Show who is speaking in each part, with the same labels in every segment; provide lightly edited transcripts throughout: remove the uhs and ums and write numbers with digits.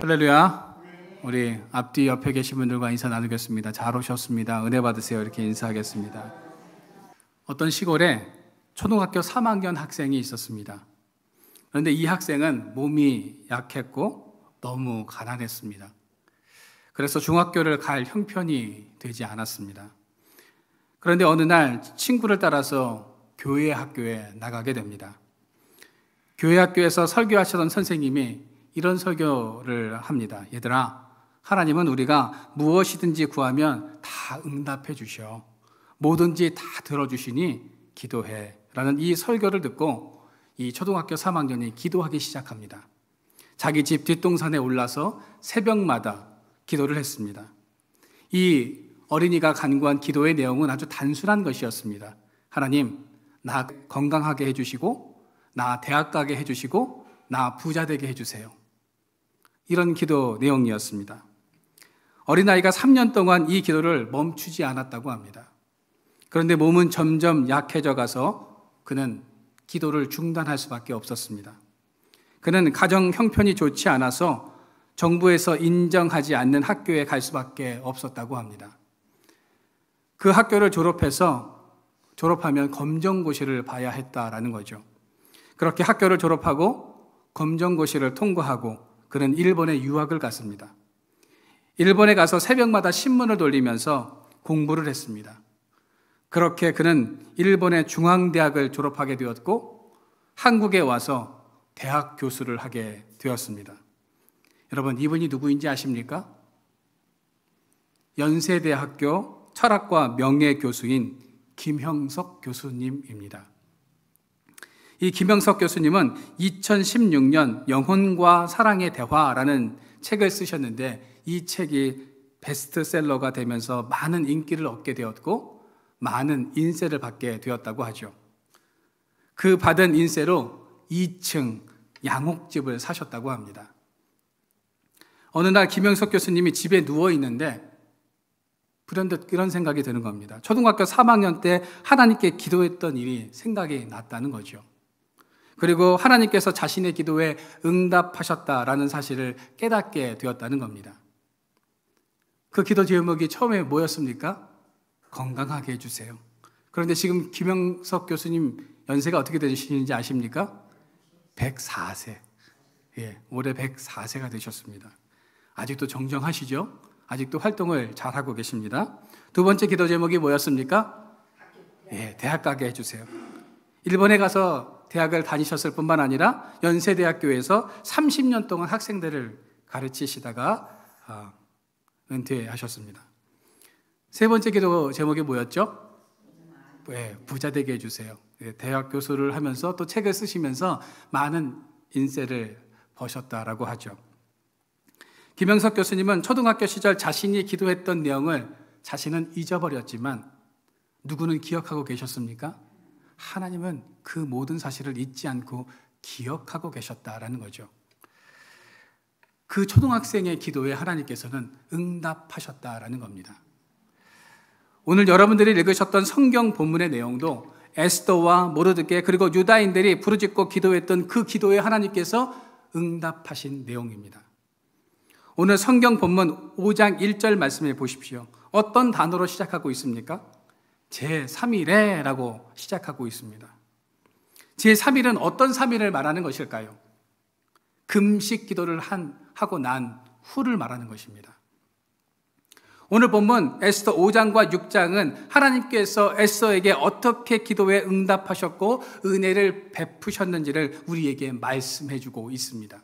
Speaker 1: 할렐루야. 우리 앞뒤 옆에 계신 분들과 인사 나누겠습니다. 잘 오셨습니다. 은혜 받으세요. 이렇게 인사하겠습니다. 어떤 시골에 초등학교 3학년 학생이 있었습니다. 그런데 이 학생은 몸이 약했고 너무 가난했습니다. 그래서 중학교를 갈 형편이 되지 않았습니다. 그런데 어느 날 친구를 따라서 교회 학교에 나가게 됩니다. 교회 학교에서 설교하시던 선생님이 이런 설교를 합니다. 얘들아, 하나님은 우리가 무엇이든지 구하면 다 응답해 주셔. 뭐든지 다 들어주시니 기도해. 라는 이 설교를 듣고 이 초등학교 3학년이 기도하기 시작합니다. 자기 집 뒷동산에 올라서 새벽마다 기도를 했습니다. 이 어린이가 간구한 기도의 내용은 아주 단순한 것이었습니다. 하나님, 나 건강하게 해주시고, 나 대학 가게 해주시고, 나 부자 되게 해주세요. 이런 기도 내용이었습니다. 어린아이가 3년 동안 이 기도를 멈추지 않았다고 합니다. 그런데 몸은 점점 약해져 가서 그는 기도를 중단할 수밖에 없었습니다. 그는 가정 형편이 좋지 않아서 정부에서 인정하지 않는 학교에 갈 수밖에 없었다고 합니다. 그 학교를 졸업하면 검정고시를 봐야 했다라는 거죠. 그렇게 학교를 졸업하고 검정고시를 통과하고 그는 일본에 유학을 갔습니다. 일본에 가서 새벽마다 신문을 돌리면서 공부를 했습니다. 그렇게 그는 일본의 중앙대학을 졸업하게 되었고 한국에 와서 대학 교수를 하게 되었습니다. 여러분, 이분이 누구인지 아십니까? 연세대학교 철학과 명예교수인 김형석 교수님입니다. 이 김형석 교수님은 2016년 영혼과 사랑의 대화라는 책을 쓰셨는데 이 책이 베스트셀러가 되면서 많은 인기를 얻게 되었고 많은 인세를 받게 되었다고 하죠. 그 받은 인세로 2층 양옥집을 사셨다고 합니다. 어느 날 김형석 교수님이 집에 누워 있는데 불현듯 이런 생각이 드는 겁니다. 초등학교 3학년 때 하나님께 기도했던 일이 생각이 났다는 거죠. 그리고 하나님께서 자신의 기도에 응답하셨다라는 사실을 깨닫게 되었다는 겁니다. 그 기도 제목이 처음에 뭐였습니까? 건강하게 해주세요. 그런데 지금 김형석 교수님 연세가 어떻게 되시는지 아십니까? 104세. 올해 104세가 되셨습니다. 아직도 정정하시죠? 아직도 활동을 잘하고 계십니다. 두 번째 기도 제목이 뭐였습니까? 대학 가게 해주세요. 일본에 가서 대학을 다니셨을 뿐만 아니라 연세대학교에서 30년 동안 학생들을 가르치시다가 은퇴하셨습니다. 세 번째 기도 제목이 뭐였죠? 부자 되게 해주세요. 대학 교수를 하면서 또 책을 쓰시면서 많은 인세를 버셨다라고 하죠. 김형석 교수님은 초등학교 시절 자신이 기도했던 내용을 자신은 잊어버렸지만 누구는 기억하고 계셨습니까? 하나님은 그 모든 사실을 잊지 않고 기억하고 계셨다라는 거죠. 그 초등학생의 기도에 하나님께서는 응답하셨다라는 겁니다. 오늘 여러분들이 읽으셨던 성경 본문의 내용도 에스더와 모르드게 그리고 유다인들이 부르짖고 기도했던 그 기도에 하나님께서 응답하신 내용입니다. 오늘 성경 본문 5장 1절 말씀을 보십시오. 어떤 단어로 시작하고 있습니까? 제3일에 라고 시작하고 있습니다. 제3일은 어떤 3일을 말하는 것일까요? 금식 기도를 하고 난 후를 말하는 것입니다. 오늘 본문 에스더 5장과 6장은 하나님께서 에스더에게 어떻게 기도에 응답하셨고 은혜를 베푸셨는지를 우리에게 말씀해 주고 있습니다.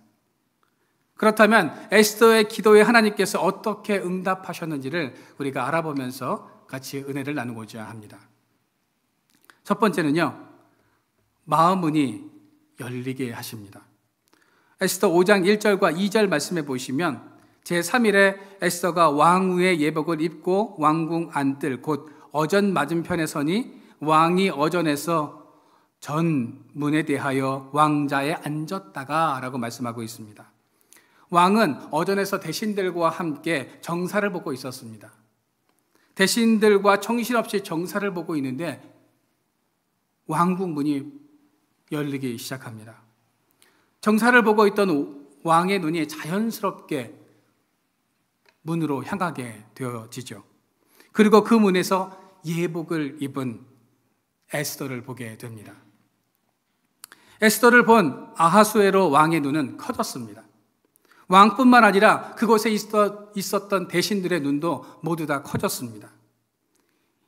Speaker 1: 그렇다면 에스더의 기도에 하나님께서 어떻게 응답하셨는지를 우리가 알아보면서 같이 은혜를 나누고자 합니다. 첫 번째는요, 마음문이 열리게 하십니다. 에스더 5장 1절과 2절 말씀해 보시면 제3일에 에스더가 왕후의 예복을 입고 왕궁 안뜰 곧 어전 맞은편에 서니 왕이 어전에서 전문에 대하여 왕자에 앉았다가 라고 말씀하고 있습니다. 왕은 어전에서 대신들과 함께 정사를 보고 있었습니다. 대신들과 정신없이 정사를 보고 있는데 왕궁 문이 열리기 시작합니다. 정사를 보고 있던 왕의 눈이 자연스럽게 문으로 향하게 되어지죠. 그리고 그 문에서 예복을 입은 에스더를 보게 됩니다. 에스더를 본 아하수에로 왕의 눈은 커졌습니다. 왕뿐만 아니라 그곳에 있었던 대신들의 눈도 모두 다 커졌습니다.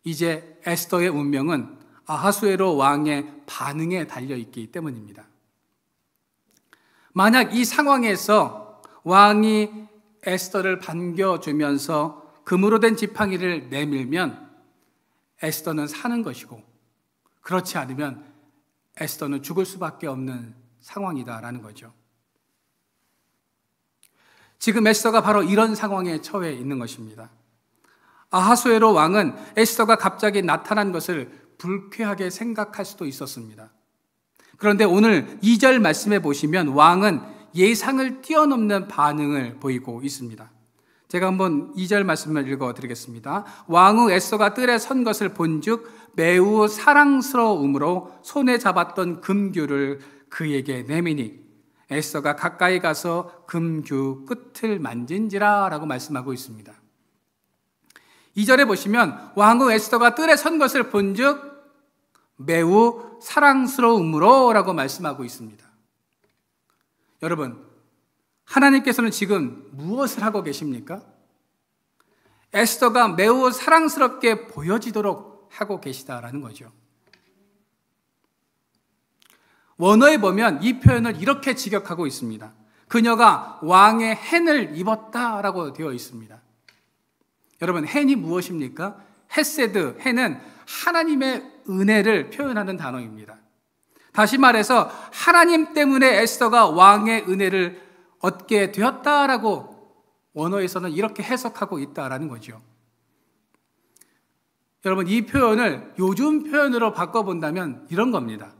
Speaker 1: 이제 에스더의 운명은 아하수에로 왕의 반응에 달려있기 때문입니다. 만약 이 상황에서 왕이 에스더를 반겨주면서 금으로 된 지팡이를 내밀면 에스더는 사는 것이고, 그렇지 않으면 에스더는 죽을 수밖에 없는 상황이다라는 거죠. 지금 에스더가 바로 이런 상황에 처해 있는 것입니다. 아하수에로 왕은 에스더가 갑자기 나타난 것을 불쾌하게 생각할 수도 있었습니다. 그런데 오늘 2절 말씀해 보시면 왕은 예상을 뛰어넘는 반응을 보이고 있습니다. 제가 한번 2절 말씀을 읽어드리겠습니다. 왕후 에스더가 뜰에 선 것을 본즉 매우 사랑스러움으로 손에 잡았던 금규를 그에게 내미니 에스더가 가까이 가서 금규 끝을 만진지라 라고 말씀하고 있습니다. 2절에 보시면 왕후 에스더가 뜰에 선 것을 본즉 매우 사랑스러움으로 라고 말씀하고 있습니다. 여러분, 하나님께서는 지금 무엇을 하고 계십니까? 에스더가 매우 사랑스럽게 보여지도록 하고 계시다라는 거죠. 원어에 보면 이 표현을 이렇게 직역하고 있습니다. 그녀가 왕의 헨을 입었다라고 되어 있습니다. 여러분, 헨이 무엇입니까? 헤세드, 헨은 하나님의 은혜를 표현하는 단어입니다. 다시 말해서 하나님 때문에 에스더가 왕의 은혜를 얻게 되었다라고 원어에서는 이렇게 해석하고 있다라는 거죠. 여러분, 이 표현을 요즘 표현으로 바꿔본다면 이런 겁니다.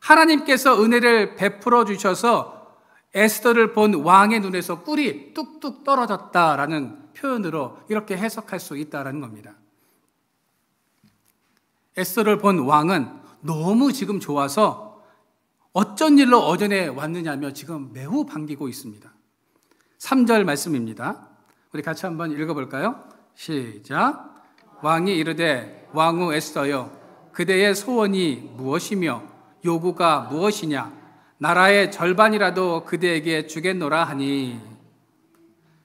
Speaker 1: 하나님께서 은혜를 베풀어 주셔서 에스더를 본 왕의 눈에서 꿀이 뚝뚝 떨어졌다라는 표현으로 이렇게 해석할 수 있다라는 겁니다. 에스더를 본 왕은 너무 지금 좋아서 어쩐 일로 어전에 왔느냐며 지금 매우 반기고 있습니다. 3절 말씀입니다. 우리 같이 한번 읽어볼까요? 시작. 왕이 이르되 왕후 에스더여 그대의 소원이 무엇이며 요구가 무엇이냐 나라의 절반이라도 그대에게 주겠노라 하니.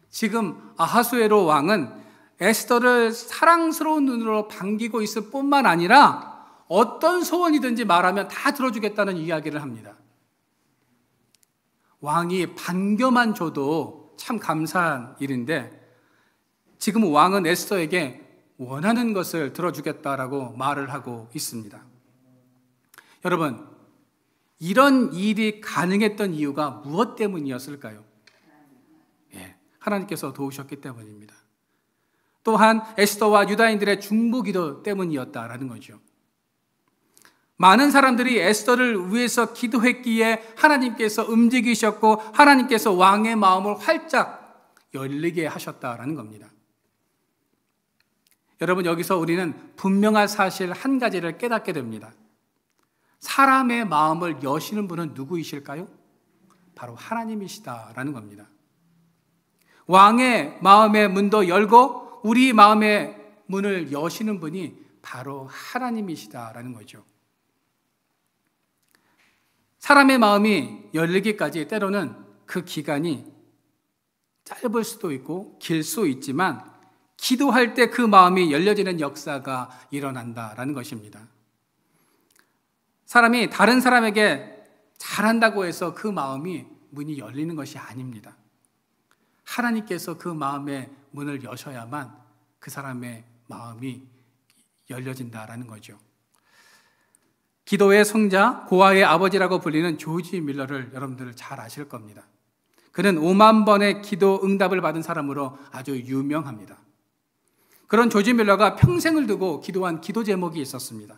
Speaker 1: 지금 아하수에로 왕은 에스더를 사랑스러운 눈으로 반기고 있을 뿐만 아니라 어떤 소원이든지 말하면 다 들어주겠다는 이야기를 합니다. 왕이 반겨만 줘도 참 감사한 일인데 지금 왕은 에스더에게 원하는 것을 들어주겠다라고 말을 하고 있습니다. 여러분, 이런 일이 가능했던 이유가 무엇 때문이었을까요? 하나님께서 도우셨기 때문입니다. 또한 에스더와 유다인들의 중보기도 때문이었다라는 거죠. 많은 사람들이 에스더를 위해서 기도했기에 하나님께서 움직이셨고 하나님께서 왕의 마음을 활짝 열리게 하셨다라는 겁니다. 여러분, 여기서 우리는 분명한 사실 한 가지를 깨닫게 됩니다. 사람의 마음을 여시는 분은 누구이실까요? 바로 하나님이시다라는 겁니다. 왕의 마음의 문도 열고 우리 마음의 문을 여시는 분이 바로 하나님이시다라는 거죠. 사람의 마음이 열리기까지 때로는 그 기간이 짧을 수도 있고 길 수 있지만 기도할 때 그 마음이 열려지는 역사가 일어난다라는 것입니다. 사람이 다른 사람에게 잘한다고 해서 그 마음이 문이 열리는 것이 아닙니다. 하나님께서 그 마음의 문을 여셔야만 그 사람의 마음이 열려진다라는 거죠. 기도의 성자, 고아의 아버지라고 불리는 조지 밀러를 여러분들 잘 아실 겁니다. 그는 5만 번의 기도 응답을 받은 사람으로 아주 유명합니다. 그런 조지 밀러가 평생을 두고 기도한 기도 제목이 있었습니다.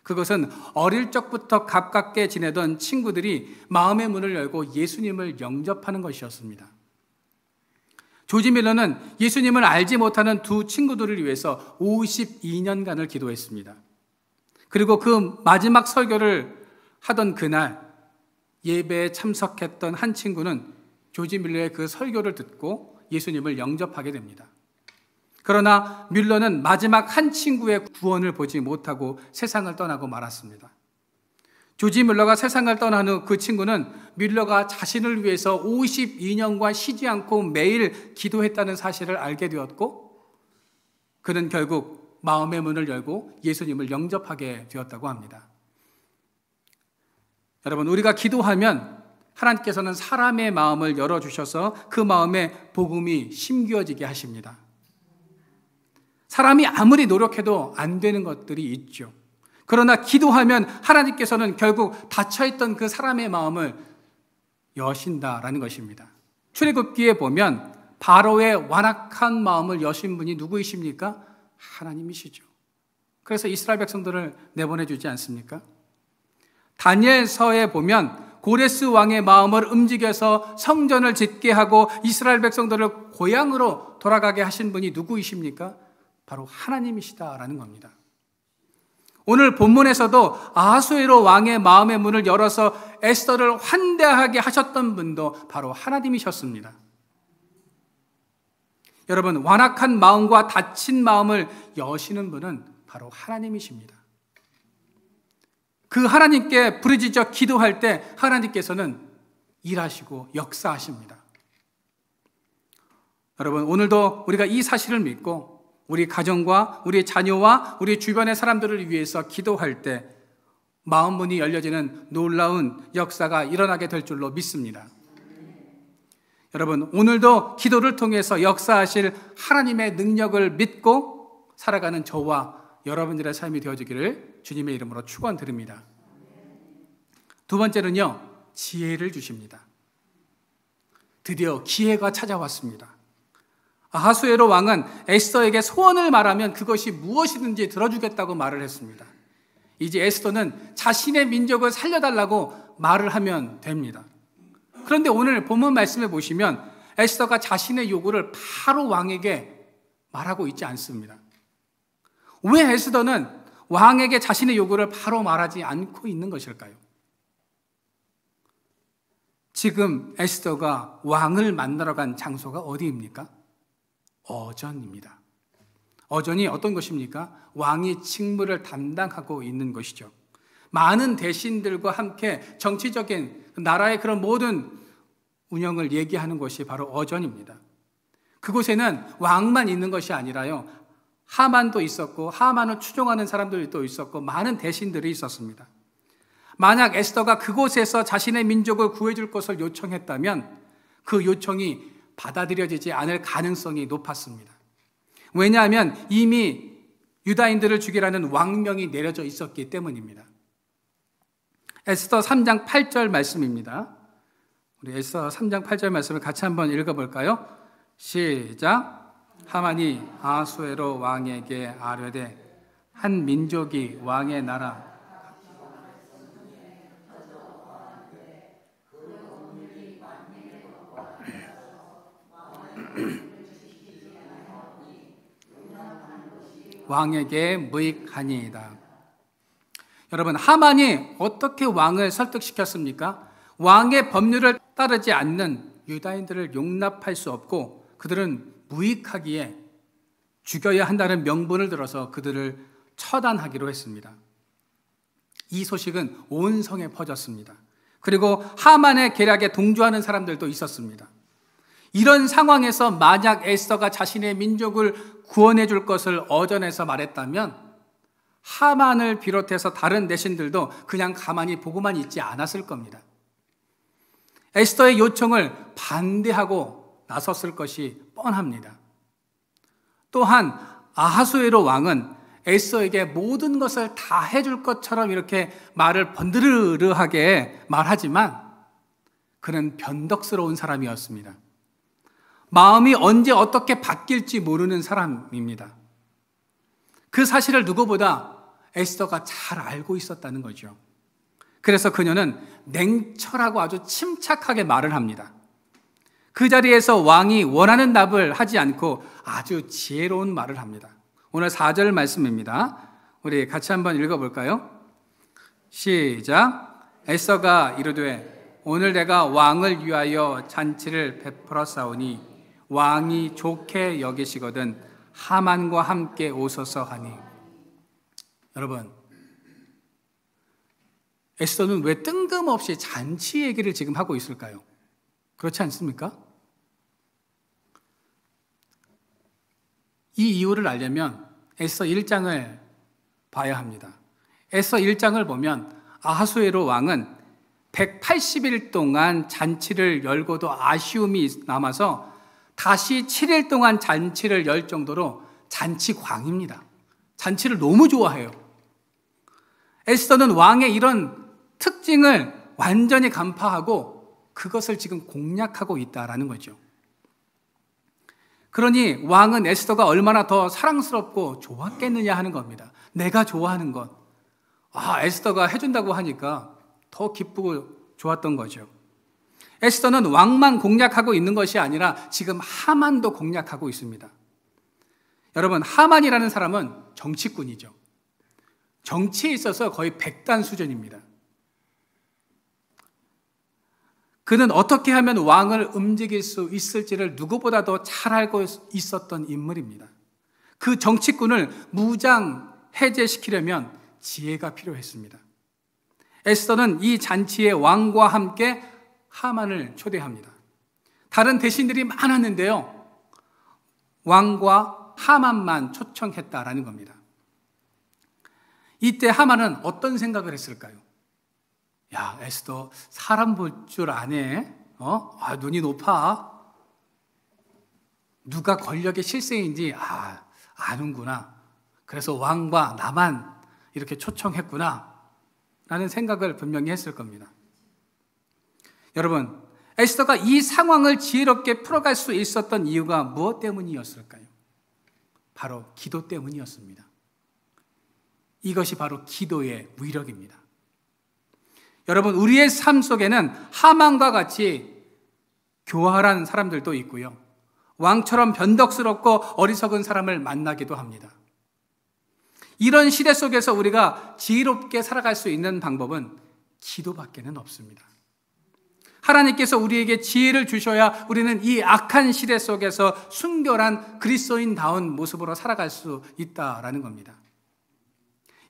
Speaker 1: 그것은 어릴 적부터 가깝게 지내던 친구들이 마음의 문을 열고 예수님을 영접하는 것이었습니다. 조지 밀러는 예수님을 알지 못하는 두 친구들을 위해서 52년간을 기도했습니다. 그리고 그 마지막 설교를 하던 그날 예배에 참석했던 한 친구는 조지 뮬러의 그 설교를 듣고 예수님을 영접하게 됩니다. 그러나 뮬러는 마지막 한 친구의 구원을 보지 못하고 세상을 떠나고 말았습니다. 조지 뮬러가 세상을 떠난 후 그 친구는 뮬러가 자신을 위해서 52년간 쉬지 않고 매일 기도했다는 사실을 알게 되었고, 그는 결국 마음의 문을 열고 예수님을 영접하게 되었다고 합니다. 여러분, 우리가 기도하면 하나님께서는 사람의 마음을 열어주셔서 그 마음에 복음이 심겨지게 하십니다. 사람이 아무리 노력해도 안 되는 것들이 있죠. 그러나 기도하면 하나님께서는 결국 닫혀있던 그 사람의 마음을 여신다라는 것입니다. 출애굽기에 보면 바로의 완악한 마음을 여신 분이 누구이십니까? 하나님이시죠. 그래서 이스라엘 백성들을 내보내주지 않습니까? 다니엘서에 보면 고레스 왕의 마음을 움직여서 성전을 짓게 하고 이스라엘 백성들을 고향으로 돌아가게 하신 분이 누구이십니까? 바로 하나님이시다라는 겁니다. 오늘 본문에서도 아하수에로 왕의 마음의 문을 열어서 에스더를 환대하게 하셨던 분도 바로 하나님이셨습니다. 여러분, 완악한 마음과 닫힌 마음을 여시는 분은 바로 하나님이십니다. 그 하나님께 부르짖어 기도할 때 하나님께서는 일하시고 역사하십니다. 여러분, 오늘도 우리가 이 사실을 믿고 우리 가정과 우리 자녀와 우리 주변의 사람들을 위해서 기도할 때 마음문이 열려지는 놀라운 역사가 일어나게 될 줄로 믿습니다. 여러분, 오늘도 기도를 통해서 역사하실 하나님의 능력을 믿고 살아가는 저와 여러분들의 삶이 되어지기를 주님의 이름으로 축원드립니다. 두 번째는요, 지혜를 주십니다. 드디어 기회가 찾아왔습니다. 아하수에로 왕은 에스더에게 소원을 말하면 그것이 무엇이든지 들어주겠다고 말을 했습니다. 이제 에스더는 자신의 민족을 살려달라고 말을 하면 됩니다. 그런데 오늘 본문 말씀에 보시면 에스더가 자신의 요구를 바로 왕에게 말하고 있지 않습니다. 왜 에스더는 왕에게 자신의 요구를 바로 말하지 않고 있는 것일까요? 지금 에스더가 왕을 만나러 간 장소가 어디입니까? 어전입니다. 어전이 어떤 것입니까? 왕이 직무를 담당하고 있는 것이죠. 많은 대신들과 함께 정치적인 나라의 그런 모든 운영을 얘기하는 것이 바로 어전입니다. 그곳에는 왕만 있는 것이 아니라요, 하만도 있었고 하만을 추종하는 사람들이 또 있었고 많은 대신들이 있었습니다. 만약 에스더가 그곳에서 자신의 민족을 구해줄 것을 요청했다면 그 요청이 받아들여지지 않을 가능성이 높았습니다. 왜냐하면 이미 유다인들을 죽이라는 왕명이 내려져 있었기 때문입니다. 에스더 3장 8절 말씀입니다. 우리 에스더 3장 8절 말씀을 같이 한번 읽어볼까요? 시작. 하만이 아하수에로 왕에게 아뢰되 한 민족이 왕의 나라 왕에게 무익하니이다. 여러분, 하만이 어떻게 왕을 설득시켰습니까? 왕의 법률을 따르지 않는 유다인들을 용납할 수 없고 그들은 무익하기에 죽여야 한다는 명분을 들어서 그들을 처단하기로 했습니다. 이 소식은 온 성에 퍼졌습니다. 그리고 하만의 계략에 동조하는 사람들도 있었습니다. 이런 상황에서 만약 에스더가 자신의 민족을 구원해 줄 것을 어전에서 말했다면 하만을 비롯해서 다른 대신들도 그냥 가만히 보고만 있지 않았을 겁니다. 에스더의 요청을 반대하고 나섰을 것이 뻔합니다. 또한 아하수에로 왕은 에스더에게 모든 것을 다 해줄 것처럼 이렇게 말을 번드르르하게 말하지만 그는 변덕스러운 사람이었습니다. 마음이 언제 어떻게 바뀔지 모르는 사람입니다. 그 사실을 누구보다 에스더가 잘 알고 있었다는 거죠. 그래서 그녀는 냉철하고 아주 침착하게 말을 합니다. 그 자리에서 왕이 원하는 답을 하지 않고 아주 지혜로운 말을 합니다. 오늘 4절 말씀입니다. 우리 같이 한번 읽어볼까요? 시작. 에스더가 이르되 오늘 내가 왕을 위하여 잔치를 베풀어 싸우니 왕이 좋게 여기시거든 하만과 함께 오소서 하니. 여러분, 에스더는 왜 뜬금없이 잔치 얘기를 지금 하고 있을까요? 그렇지 않습니까? 이 이유를 알려면 에스더 1장을 봐야 합니다. 에스더 1장을 보면 아하수에로 왕은 180일 동안 잔치를 열고도 아쉬움이 남아서 다시 7일 동안 잔치를 열 정도로 잔치광입니다. 잔치를 너무 좋아해요. 에스더는 왕의 이런 특징을 완전히 간파하고 그것을 지금 공략하고 있다라는 거죠. 그러니 왕은 에스더가 얼마나 더 사랑스럽고 좋았겠느냐 하는 겁니다. 내가 좋아하는 것. 에스더가 해준다고 하니까 더 기쁘고 좋았던 거죠. 에스더는 왕만 공략하고 있는 것이 아니라 지금 하만도 공략하고 있습니다. 여러분, 하만이라는 사람은 정치꾼이죠. 정치에 있어서 거의 백단 수준입니다. 그는 어떻게 하면 왕을 움직일 수 있을지를 누구보다도 잘 알고 있었던 인물입니다. 그 정치꾼을 무장 해제시키려면 지혜가 필요했습니다. 에스더는 이 잔치에 왕과 함께 하만을 초대합니다. 다른 대신들이 많았는데요, 왕과 하만만 초청했다라는 겁니다. 이때 하만은 어떤 생각을 했을까요? 야, 에스더 사람 볼 줄 아네? 눈이 높아. 누가 권력의 실세인지 아는구나. 그래서 왕과 나만 이렇게 초청했구나 라는 생각을 분명히 했을 겁니다. 여러분, 에스더가 이 상황을 지혜롭게 풀어갈 수 있었던 이유가 무엇 때문이었을까요? 바로 기도 때문이었습니다. 이것이 바로 기도의 위력입니다. 여러분, 우리의 삶 속에는 하만과 같이 교활한 사람들도 있고요, 왕처럼 변덕스럽고 어리석은 사람을 만나기도 합니다. 이런 시대 속에서 우리가 지혜롭게 살아갈 수 있는 방법은 기도밖에는 없습니다. 하나님께서 우리에게 지혜를 주셔야 우리는 이 악한 시대 속에서 순결한 그리스도인다운 모습으로 살아갈 수 있다라는 겁니다.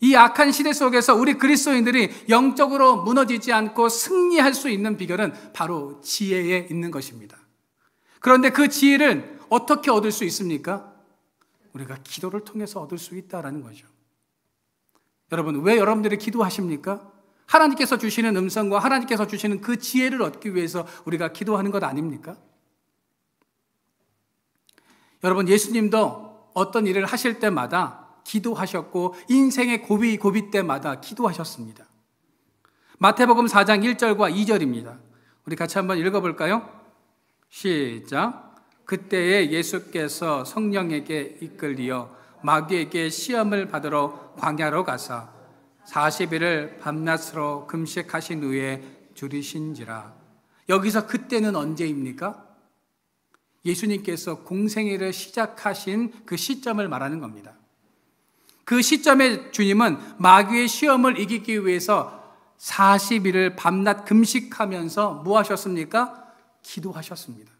Speaker 1: 이 악한 시대 속에서 우리 그리스도인들이 영적으로 무너지지 않고 승리할 수 있는 비결은 바로 지혜에 있는 것입니다. 그런데 그 지혜를 어떻게 얻을 수 있습니까? 우리가 기도를 통해서 얻을 수 있다라는 거죠. 여러분, 왜 여러분들이 기도하십니까? 하나님께서 주시는 음성과 하나님께서 주시는 그 지혜를 얻기 위해서 우리가 기도하는 것 아닙니까? 여러분, 예수님도 어떤 일을 하실 때마다 기도하셨고 인생의 고비 때마다 기도하셨습니다. 마태복음 4장 1절과 2절입니다. 우리 같이 한번 읽어볼까요? 시작. 그때에 예수께서 성령에게 이끌리어 마귀에게 시험을 받으러 광야로 가사 40일을 밤낮으로 금식하신 후에 줄이신지라. 여기서 그때는 언제입니까? 예수님께서 공생애를 시작하신 그 시점을 말하는 겁니다. 그 시점에 주님은 마귀의 시험을 이기기 위해서 40일을 밤낮 금식하면서 뭐 하셨습니까? 기도하셨습니다.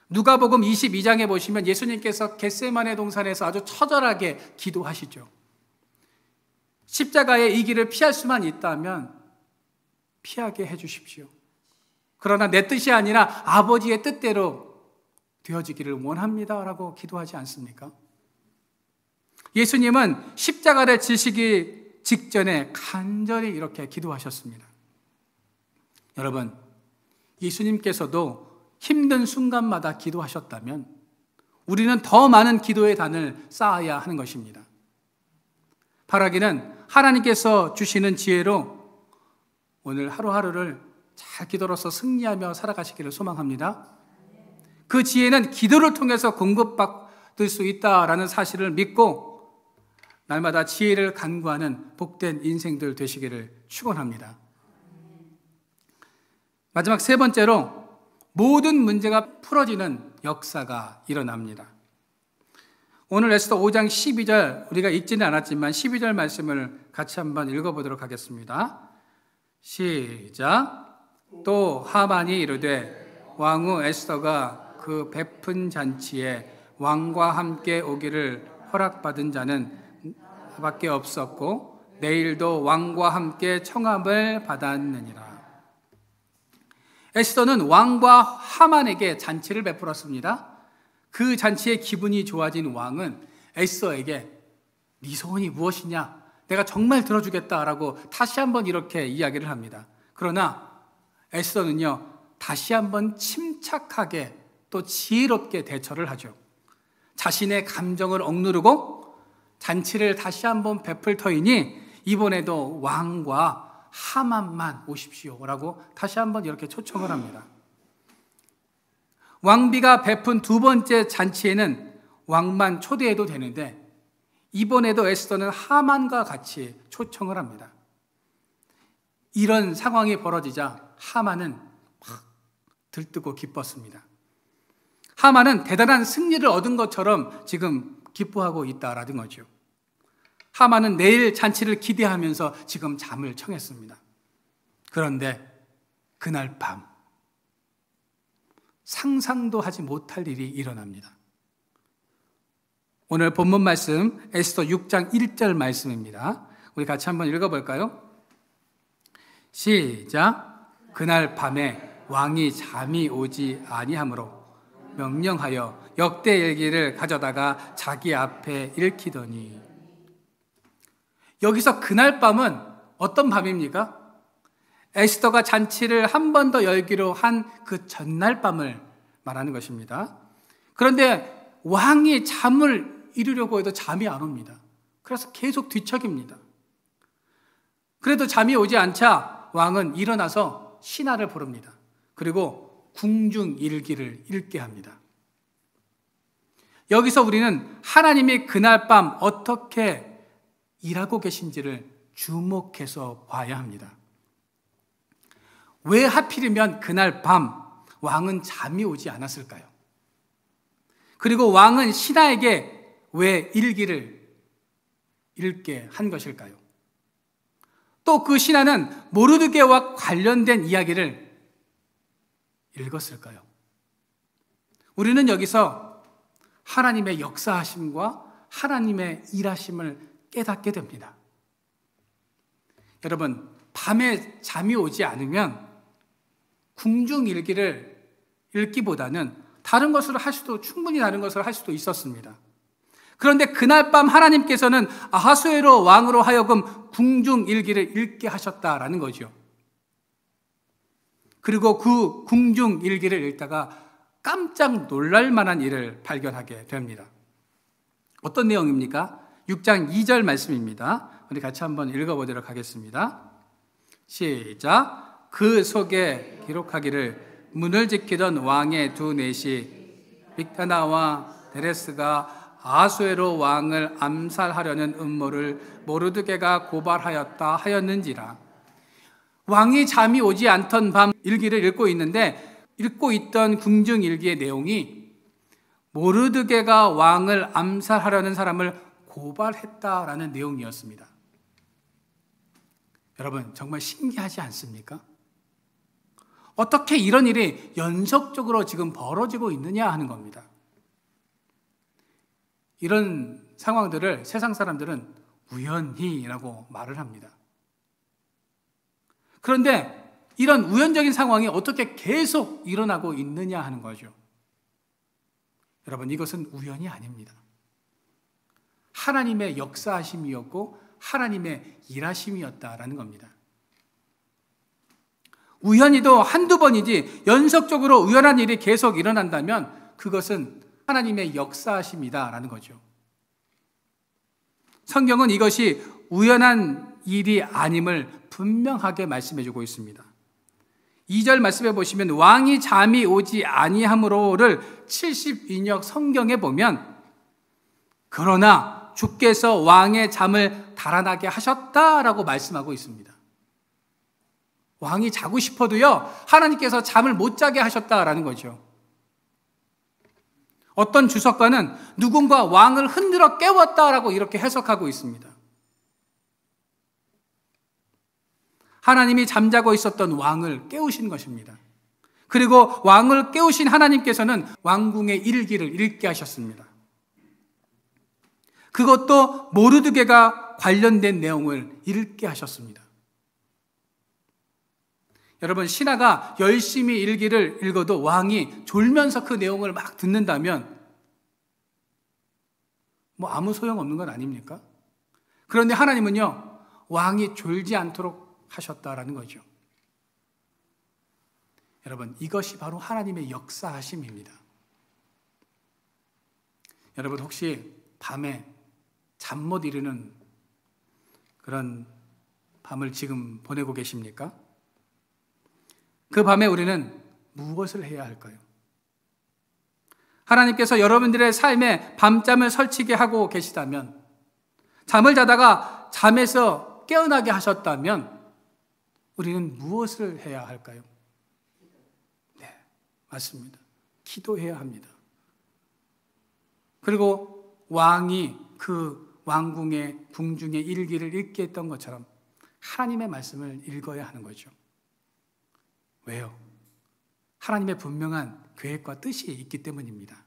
Speaker 1: 누가복음 22장에 보시면 예수님께서 겟세마네 동산에서 아주 처절하게 기도하시죠. 십자가의 이 길을 피할 수만 있다면 피하게 해주십시오. 그러나 내 뜻이 아니라 아버지의 뜻대로 되어지기를 원합니다라고 기도하지 않습니까? 예수님은 십자가를 지시기 직전에 간절히 이렇게 기도하셨습니다. 여러분, 예수님께서도 힘든 순간마다 기도하셨다면 우리는 더 많은 기도의 단을 쌓아야 하는 것입니다. 바라기는 하나님께서 주시는 지혜로 오늘 하루하루를 잘 기도로서 승리하며 살아가시기를 소망합니다. 그 지혜는 기도를 통해서 공급받을 수 있다라는 사실을 믿고 날마다 지혜를 간구하는 복된 인생들 되시기를 축원합니다. 마지막 세 번째로 모든 문제가 풀어지는 역사가 일어납니다. 오늘 에스더 5장 12절 우리가 읽지는 않았지만 12절 말씀을 같이 한번 읽어보도록 하겠습니다. 시작. 또 하만이 이르되 왕후 에스더가 그 베푼 잔치에 왕과 함께 오기를 허락받은 자는 밖에 없었고 내일도 왕과 함께 청함을 받았느니라. 에스더는 왕과 하만에게 잔치를 베풀었습니다. 그 잔치에 기분이 좋아진 왕은 에스더에게 네 소원이 무엇이냐? 내가 정말 들어주겠다라고 다시 한번 이렇게 이야기를 합니다. 그러나 에스더는요, 다시 한번 침착하게 또 지혜롭게 대처를 하죠. 자신의 감정을 억누르고 잔치를 다시 한번 베풀 터이니 이번에도 왕과 하만만 오십시오라고 다시 한번 이렇게 초청을 합니다. 왕비가 베푼 두 번째 잔치에는 왕만 초대해도 되는데 이번에도 에스더는 하만과 같이 초청을 합니다. 이런 상황이 벌어지자 하만은 막 들뜨고 기뻤습니다. 하만은 대단한 승리를 얻은 것처럼 지금 기뻐하고 있다라는 거죠. 하만은 내일 잔치를 기대하면서 지금 잠을 청했습니다. 그런데 그날 밤 상상도 하지 못할 일이 일어납니다. 오늘 본문 말씀 에스더 6장 1절 말씀입니다. 우리 같이 한번 읽어볼까요? 시작. 그날 밤에 왕이 잠이 오지 아니하므로 명령하여 역대 일기를 가져다가 자기 앞에 읽히더니. 여기서 그날 밤은 어떤 밤입니까? 에스더가 잔치를 한 번 더 열기로 한 그 전날 밤을 말하는 것입니다. 그런데 왕이 잠을 이루려고 해도 잠이 안 옵니다. 그래서 계속 뒤척입니다. 그래도 잠이 오지 않자 왕은 일어나서 신하를 부릅니다. 그리고 궁중일기를 읽게 합니다. 여기서 우리는 하나님이 그날 밤 어떻게 일하고 계신지를 주목해서 봐야 합니다. 왜 하필이면 그날 밤 왕은 잠이 오지 않았을까요? 그리고 왕은 신하에게 왜 일기를 읽게 한 것일까요? 또 그 신하는 모르드게와 관련된 이야기를 읽었을까요? 우리는 여기서 하나님의 역사하심과 하나님의 일하심을 깨닫게 됩니다. 여러분, 밤에 잠이 오지 않으면 궁중일기를 읽기보다는 다른 것을 충분히 다른 것을 할 수도 있었습니다. 그런데 그날 밤 하나님께서는 아하수에로 왕으로 하여금 궁중일기를 읽게 하셨다라는 거죠. 그리고 그 궁중일기를 읽다가 깜짝 놀랄 만한 일을 발견하게 됩니다. 어떤 내용입니까? 6장 2절 말씀입니다. 우리 같이 한번 읽어보도록 하겠습니다. 시작. 그 속에 기록하기를 문을 지키던 왕의 두 넷이 빅타나와 데레스가 아하수에로 왕을 암살하려는 음모를 모르드게가 고발하였다 하였는지라. 왕이 잠이 오지 않던 밤 일기를 읽고 있는데 읽고 있던 궁중일기의 내용이 모르드게가 왕을 암살하려는 사람을 고발했다라는 내용이었습니다. 여러분, 정말 신기하지 않습니까? 어떻게 이런 일이 연속적으로 지금 벌어지고 있느냐 하는 겁니다. 이런 상황들을 세상 사람들은 우연히라고 말을 합니다. 그런데 이런 우연적인 상황이 어떻게 계속 일어나고 있느냐 하는 거죠. 여러분, 이것은 우연이 아닙니다. 하나님의 역사하심이었고 하나님의 일하심이었다라는 겁니다. 우연히도 한두 번이지 연속적으로 우연한 일이 계속 일어난다면 그것은 하나님의 역사하심이다라는 거죠. 성경은 이것이 우연한 일이 아님을 분명하게 말씀해주고 있습니다. 2절 말씀해 보시면 왕이 잠이 오지 아니함으로를 72역 성경에 보면 그러나 주께서 왕의 잠을 달아나게 하셨다라고 말씀하고 있습니다. 왕이 자고 싶어도요, 하나님께서 잠을 못 자게 하셨다라는 거죠. 어떤 주석가는 누군가 왕을 흔들어 깨웠다라고 이렇게 해석하고 있습니다. 하나님이 잠자고 있었던 왕을 깨우신 것입니다. 그리고 왕을 깨우신 하나님께서는 왕궁의 일기를 읽게 하셨습니다. 그것도 모르드게가 관련된 내용을 읽게 하셨습니다. 여러분, 신하가 열심히 일기를 읽어도 왕이 졸면서 그 내용을 막 듣는다면 아무 소용없는 건 아닙니까? 그런데 하나님은요, 왕이 졸지 않도록 하셨다라는 거죠. 여러분, 이것이 바로 하나님의 역사하심입니다. 여러분, 혹시 밤에 잠 못 이루는 그런 밤을 지금 보내고 계십니까? 그 밤에 우리는 무엇을 해야 할까요? 하나님께서 여러분들의 삶에 밤잠을 설치게 하고 계시다면, 잠을 자다가 잠에서 깨어나게 하셨다면 우리는 무엇을 해야 할까요? 네, 맞습니다. 기도해야 합니다. 그리고 왕이 그 왕궁의 궁중의 일기를 읽게 했던 것처럼 하나님의 말씀을 읽어야 하는 거죠. 왜요? 하나님의 분명한 계획과 뜻이 있기 때문입니다.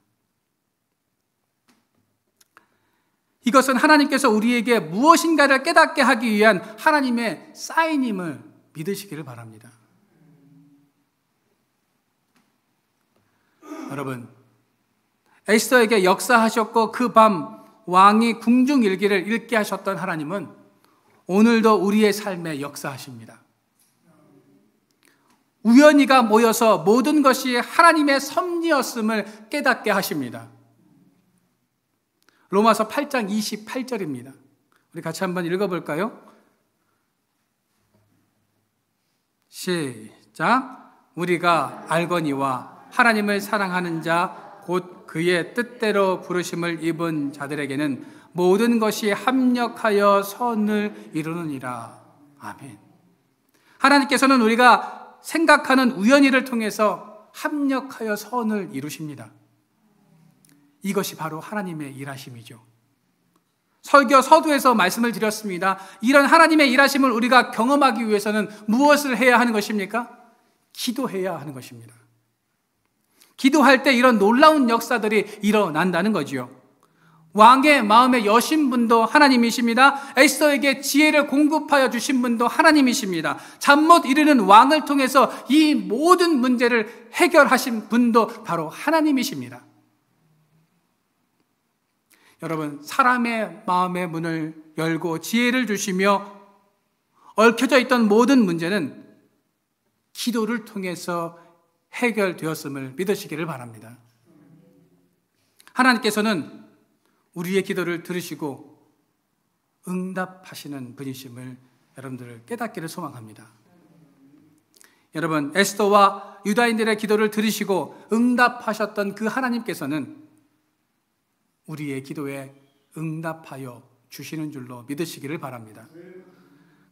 Speaker 1: 이것은 하나님께서 우리에게 무엇인가를 깨닫게 하기 위한 하나님의 사인임을 믿으시기를 바랍니다. 여러분, 에스더에게 역사하셨고 그 밤 왕이 궁중 일기를 읽게 하셨던 하나님은 오늘도 우리의 삶에 역사하십니다. 우연히가 모여서 모든 것이 하나님의 섭리였음을 깨닫게 하십니다. 로마서 8장 28절입니다. 우리 같이 한번 읽어볼까요? 시작. 우리가 알거니와 하나님을 사랑하는 자 곧 그의 뜻대로 부르심을 입은 자들에게는 모든 것이 합력하여 선을 이루느니라. 아멘. 하나님께서는 우리가 생각하는 우연히를 통해서 합력하여 선을 이루십니다. 이것이 바로 하나님의 일하심이죠. 설교 서두에서 말씀을 드렸습니다. 이런 하나님의 일하심을 우리가 경험하기 위해서는 무엇을 해야 하는 것입니까? 기도해야 하는 것입니다. 기도할 때 이런 놀라운 역사들이 일어난다는 거지요. 왕의 마음의 여신분도 하나님이십니다. 에스더에게 지혜를 공급하여 주신 분도 하나님이십니다. 잠 못 이루는 왕을 통해서 이 모든 문제를 해결하신 분도 바로 하나님이십니다. 여러분, 사람의 마음의 문을 열고 지혜를 주시며 얽혀져 있던 모든 문제는 기도를 통해서 해결되었음을 믿으시기를 바랍니다. 하나님께서는 우리의 기도를 들으시고 응답하시는 분이심을 여러분들 깨닫기를 소망합니다. 여러분, 에스더와 유다인들의 기도를 들으시고 응답하셨던 그 하나님께서는 우리의 기도에 응답하여 주시는 줄로 믿으시기를 바랍니다.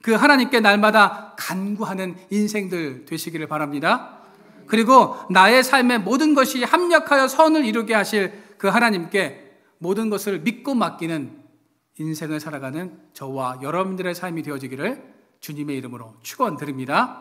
Speaker 1: 그 하나님께 날마다 간구하는 인생들 되시기를 바랍니다. 그리고 나의 삶의 모든 것이 합력하여 선을 이루게 하실 그 하나님께 모든 것을 믿고 맡기는 인생을 살아가는 저와 여러분들의 삶이 되어지기를 주님의 이름으로 축원드립니다.